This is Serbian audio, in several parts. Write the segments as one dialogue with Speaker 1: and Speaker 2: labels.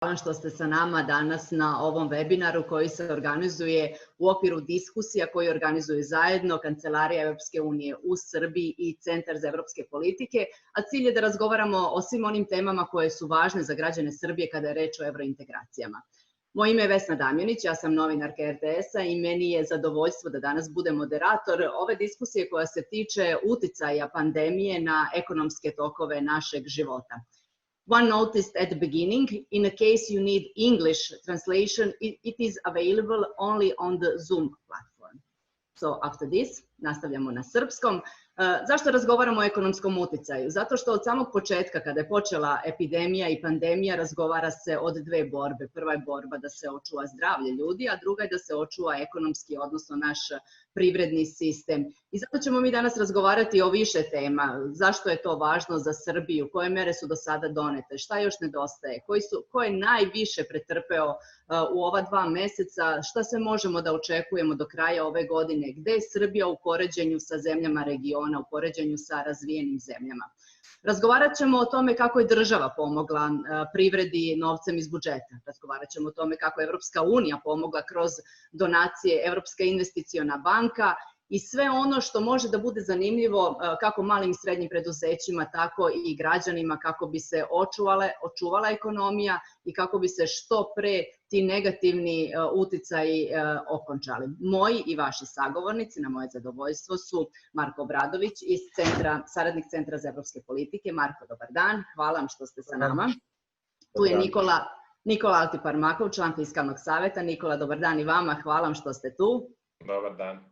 Speaker 1: Hvala što ste sa nama danas na ovom webinaru koji se organizuje u okviru diskusija koje organizuju zajedno Kancelarija Evropske unije u Srbiji i Centar za evropske politike, a cilj je da razgovaramo o svim onim temama koje su važne za građane Srbije kada je reč o evrointegracijama. Moje ime je Vesna Damjanić, ja sam novinarka RTS-a i meni je zadovoljstvo da danas budem moderator ove diskusije koja se tiče uticaja pandemije na ekonomske tokove našeg života. One noticed at the beginning, in a case you need English translation, it is available only on the Zoom platform. So after this, nastavljamo na srpskom. Zašto razgovaramo o ekonomskom uticaju? Zato što od samog početka, kada je počela epidemija i pandemija, razgovara se od dve borbe. Prva je borba da se očuva zdravlje ljudi, a druga je da se očuva ekonomski, odnosno naš privredni sistem. I zato ćemo mi danas razgovarati o više tema. Zašto je to važno za Srbiju? Koje mere su do sada donete? Šta još nedostaje? Ko je najviše pretrpeo u ova 2 meseca? Šta sve možemo da očekujemo do kraja ove godine? Gde je Srbija u poređenju sa zemljama regiona, u poređenju sa razvijenim zemljama? Razgovarat ćemo o tome kako je država pomogla privredi novcem iz budžeta. Razgovarat ćemo o tome kako je Evropska unija pomogla kroz donacije Evropska investiciona banka i sve ono što može da bude zanimljivo kako malim i srednjim preduzećima, tako i građanima, kako bi se očuvala ekonomija i kako bi se što pre ti negativni uticaji okončali. Moji i vaši sagovornici, na moje zadovoljstvo, su Marko Obradović iz saradnik Centra za evropske politike. Marko, dobar dan, hvala vam što ste sa nama. Tu je Nikola Altiparmakov, član Fiskalnog saveta. Nikola, dobar dan i vama, hvala vam što ste tu.
Speaker 2: Dobar dan.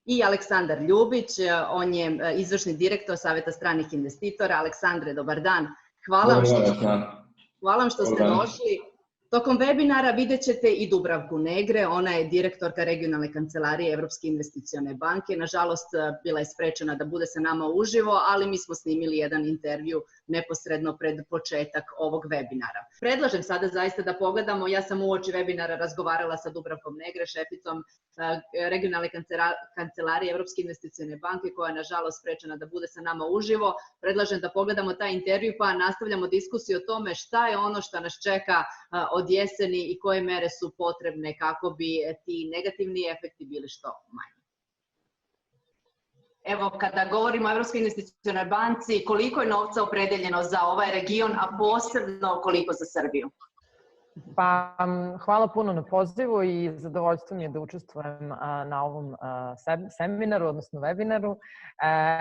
Speaker 1: I Aleksandar Ljubić, on je izvršni direktor Saveta stranih investitora. Aleksandre, dobar dan. Hvala vam što ste došli. Tokom webinara vidjet ćete i Dubravku Negre, ona je direktorka regionalne kancelarije Evropske investicione banke. Nažalost, bila je sprečena da bude sa nama uživo, ali mi smo snimili jedan intervju neposredno pred početak ovog webinara. Predlažem sada zaista da pogledamo, ja sam uoči webinara razgovarala sa Dubravkom Negre, šeficom regionalne kancelarije Evropske investicione banke, koja je nažalost sprečena da bude sa nama uživo. Predlažem da pogledamo taj intervju pa nastavljamo diskusiju o tome šta je ono što nas čeka od jeseni i koje mere su potrebne kako bi ti negativni efekti bili što manji. Evo, kada govorimo o Evropskoj investicionoj banci, koliko je novca opredeljeno za ovaj region, a posebno koliko za Srbiju?
Speaker 3: Pa, hvala puno na pozivu i zadovoljstvo mi je da učestvujem na ovom seminaru, odnosno webinaru.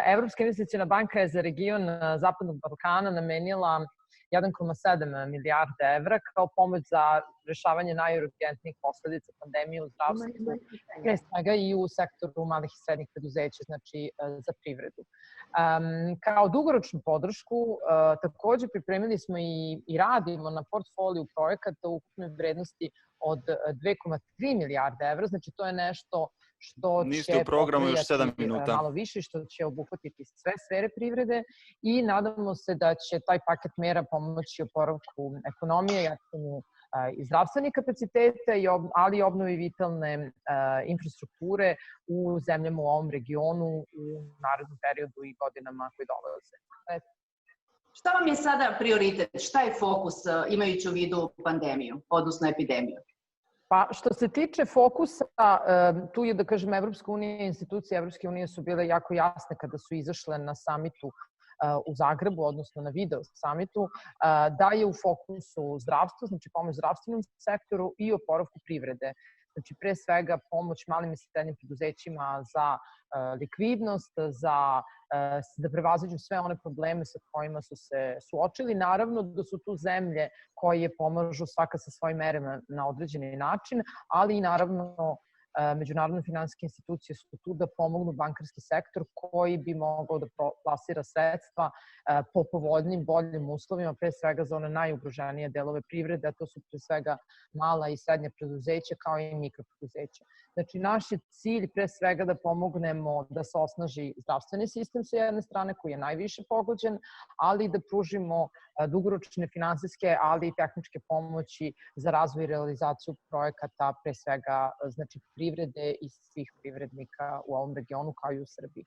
Speaker 3: Evropska investiciona banka je za region Zapadnog Balkana namenila 1,7 milijarde evra kao pomoć za rešavanje najurgentnijih posledica pandemije u zdravstvu, pre svega i u sektoru malih i srednjih preduzeća, znači za privredu. Kao dugoročnu podršku takođe pripremili smo i radimo na portfoliju projekata u ukupnoj vrednosti od 2,3 milijarde evra, znači to je nešto što će pokrijati malo više, što će obuhvatiti sve sfere privrede i nadamo se da će taj paket mera pomoći oporavku ekonomije, jačanju i zdravstvenih kapaciteta, ali i obnovi vitalne infrastrukture u zemljama u ovom regionu u narednom periodu i godinama koje dolaze.
Speaker 1: Šta vam je sada prioritet? Šta je fokus imajući u vidu pandemiju, odnosno epidemiju?
Speaker 3: Pa što se tiče fokusa, tu je da kažem Evropska unija i institucije Evropske unije su bile jako jasne kada su izašle na samitu u Zagrebu, odnosno na video samitu, da je u fokusu zdravstvo, znači pomoć zdravstvenom sektoru i oporavku privrede. Znači, pre svega pomoć malim i srednjim preduzećima za likvidnost, da prevaziđu sve one probleme sa kojima su se suočili. Naravno da su tu zemlje koje pomažu svaka sa svojim merama na određeni način, ali i naravno međunarodne finansijske institucije su tu da pomognu bankarski sektor koji bi mogao da plasira sredstva po povoljnim, boljim uslovima, pre svega za one najugroženije delove privrede, a to su pre svega mala i srednja preduzeća kao i mikropreduzeća. Znači, naš je cilj pre svega da pomognemo da se osnaži zdravstveni sistem sa jedne strane koji je najviše pogođen, ali da pružimo dugoročne finansijske, ali i tehničke pomoći za razvoj i realizaciju projekata, pre svega znači privrede i svih privrednika u ovom regionu kao i u Srbiji.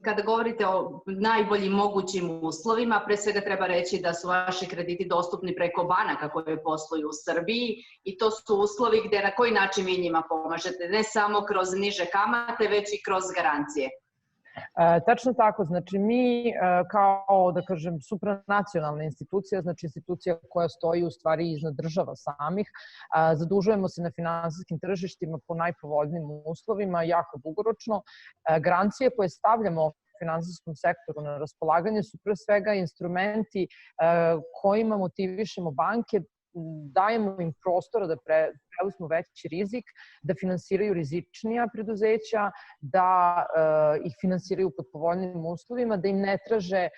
Speaker 1: Kada govorite o najboljim mogućim uslovima, pre svega treba reći da su vaši krediti dostupni preko banaka koje posluju u Srbiji i to su uslovi gde na koji način vi njima pomažete, ne samo kroz niže kamate, već i kroz garancije.
Speaker 3: Tačno tako, znači mi kao, da kažem, supranacionalna institucija, znači institucija koja stoji u stvari iznad država samih, zadužujemo se na finansijskim tržištima po najpovoljnijim uslovima, jako dugoročno. Garancije koje stavljamo finansijskom sektoru na raspolaganje su pre svega instrumenti kojima motivišemo banke, dajemo im prostora da preuzmu veći rizik, da finansiraju rizičnija preduzeća, da ih finansiraju pod povoljnim uslovima, da im ne traže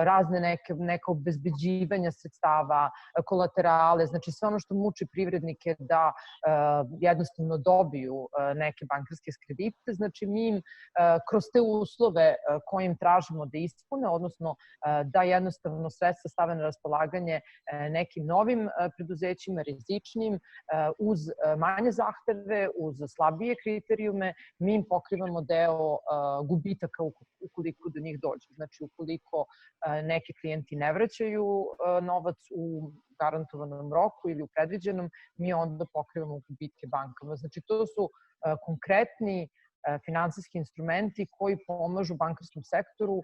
Speaker 3: razne neka obezbeđivanja sredstava, kolaterale, znači sve ono što muči privrednike da jednostavno dobiju neke bankarske kredite. Znači mi im kroz te uslove koje im tražimo da ispune, odnosno da jednostavno sredstva stave na raspolaganje nekim novim preduzećima, rizičnim, uz manje zahteve, uz slabije kriterijume, mi im pokrivamo deo gubitaka ukoliko do njih dođe. Znači, ukoliko neki klijenti ne vraćaju novac u garantovanom roku ili u predviđenom, mi onda pokrivamo gubitke bankama. Znači, to su konkretni finansijski instrumenti koji pomažu bankarskom sektoru.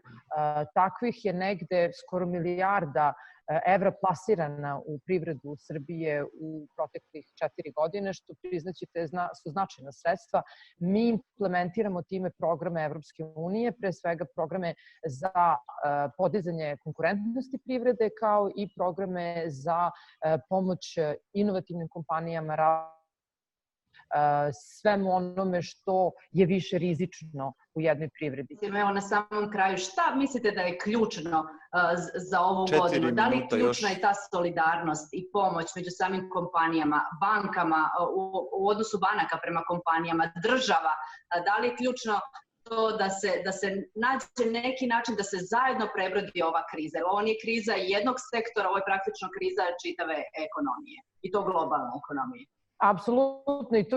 Speaker 3: Takvih je negde skoro milijarda evra plasirana u privredu Srbije u proteklih 4 godine, što priznaćete su značajna sredstva. Mi implementiramo time programe Evropske unije, pre svega programe za podizanje konkurentnosti privrede, kao i programe za pomoć inovativnim kompanijama, svemu onome što je više rizično u jednoj privredi.
Speaker 1: Evo na samom kraju, šta mislite da je ključno za ovu godinu? Da li je ključna i ta solidarnost i pomoć među samim kompanijama, bankama, u odnosu banaka prema kompanijama, država? Da li je ključno to da se nađe neki način da se zajedno prebrodi ova kriza? Ovo nije kriza jednog sektora, ovo je praktično kriza čitave ekonomije i to globalne ekonomije.
Speaker 3: Apsolutno, i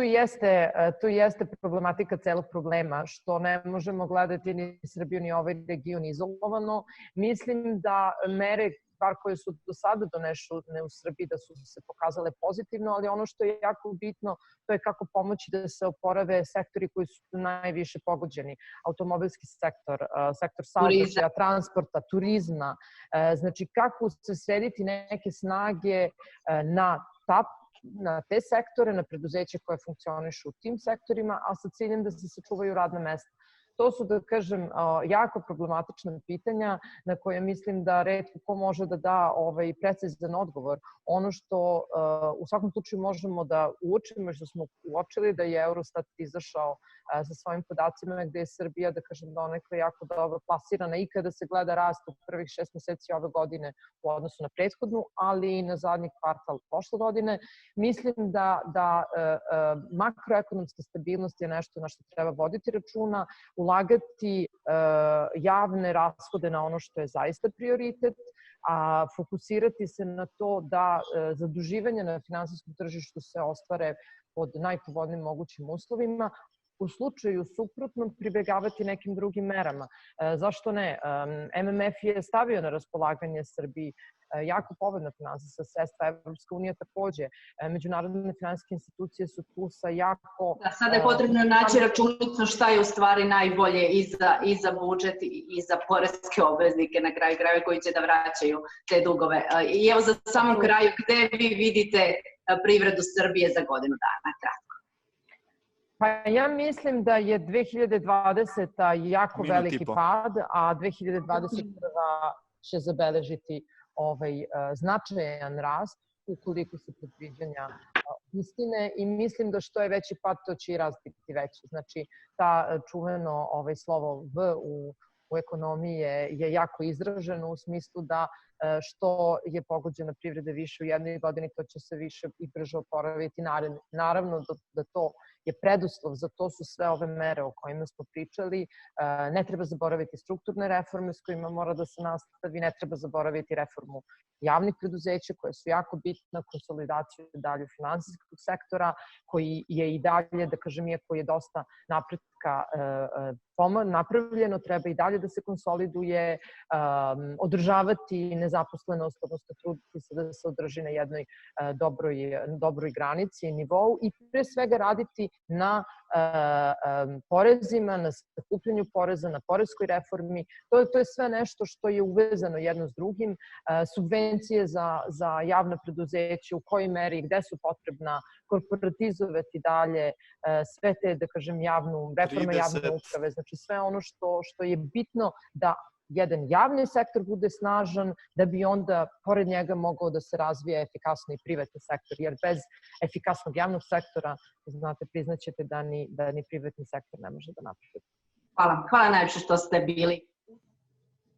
Speaker 3: tu jeste problematika celog problema, što ne možemo gledati ni Srbiju ni ovaj region izolovano. Mislim da mere bar koje su do sada donešene u Srbiji da su se pokazale pozitivno, ali ono što je jako bitno to je kako pomoći da se oporave sektori koji su najviše pogođeni. Automobilski sektor, sektor saobraćaja, transporta, turizma. Znači kako se srediti neke snage na te sektore, na preduzeće koje funkcionišu u tim sektorima, a sa ciljem da se sačuvaju radna mesta. To su, da kažem, jako problematična pitanja na koje mislim da retko ko može da da precizan odgovor. Ono što u svakom slučaju možemo da uočimo, što smo uočili da je Eurostat izašao sa svojim podacima gde je Srbija, da kažem, donekle jako dobro plasirana i kada se gleda rast u prvih 6 meseci ove godine u odnosu na prethodnu, ali i na zadnji kvartal prošle godine. Mislim da makroekonomska stabilnost je nešto na što treba voditi računa, ulagati javne rashode na ono što je zaista prioritet, a fokusirati se na to da zaduživanje na finansijskom tržištu se ostvare pod najpovoljnijim mogućim uslovima. U slučaju suprotno pribegavati nekim drugim merama. Zašto ne? MMF je stavio na raspolaganje Srbiji jako povoljna finansijska sredstva, Evropska unija takođe. Međunarodne finansijske institucije su tu sa jako...
Speaker 1: Da, sada je potrebno naći računicu šta je u stvari najbolje i za budžet i za poreske obveznike na kraju krajeva koji će da vraćaju te dugove. I evo za samom kraju, gde vi vidite privredu Srbije za godinu dana? Kratko.
Speaker 3: Pa ja mislim da je 2020. jako veliki pad, a 2021. će zabeležiti značajan rast ukoliko su predviđanja istine i mislim da što je veći pad, to će i rast biti veći. Znači, ta čuveno slovo V u ekonomiji je jako izraženo u smislu da što je pogođena privreda više u jednoj godini, to će se više i brže oporaviti. Naravno da to je preduslov, za to su sve ove mere o kojima smo pričali. Ne treba zaboraviti strukturne reforme s kojima mora da se nastavi, ne treba zaboraviti reformu javnih preduzeća koje su jako bitna, konsolidaciju dalje finansijskog sektora koji je i dalje, da kažem, iako je dosta napretka napravljeno, treba i dalje da se konsoliduje, održavati nezaposlenost, odnosno truditi se da se održi na jednoj dobroj granici i nivou i pre svega raditi na porezima, na sakupljanju poreza, na poreskoj reformi. To je sve nešto što je uvezano jedno s drugim. Subvencije za javna preduzeća, u kojoj meri, gde su potrebna, korporatizovati dalje sve te, da kažem, reforme javne uprave. Znači sve ono što je bitno da jedan javni sektor bude snažan, da bi onda pored njega mogao da se razvija efikasno i privatni sektor, jer bez efikasnog javnog sektora, znate, priznaćete da ni privatni sektor ne može da napravi.
Speaker 1: Hvala najviše što ste bili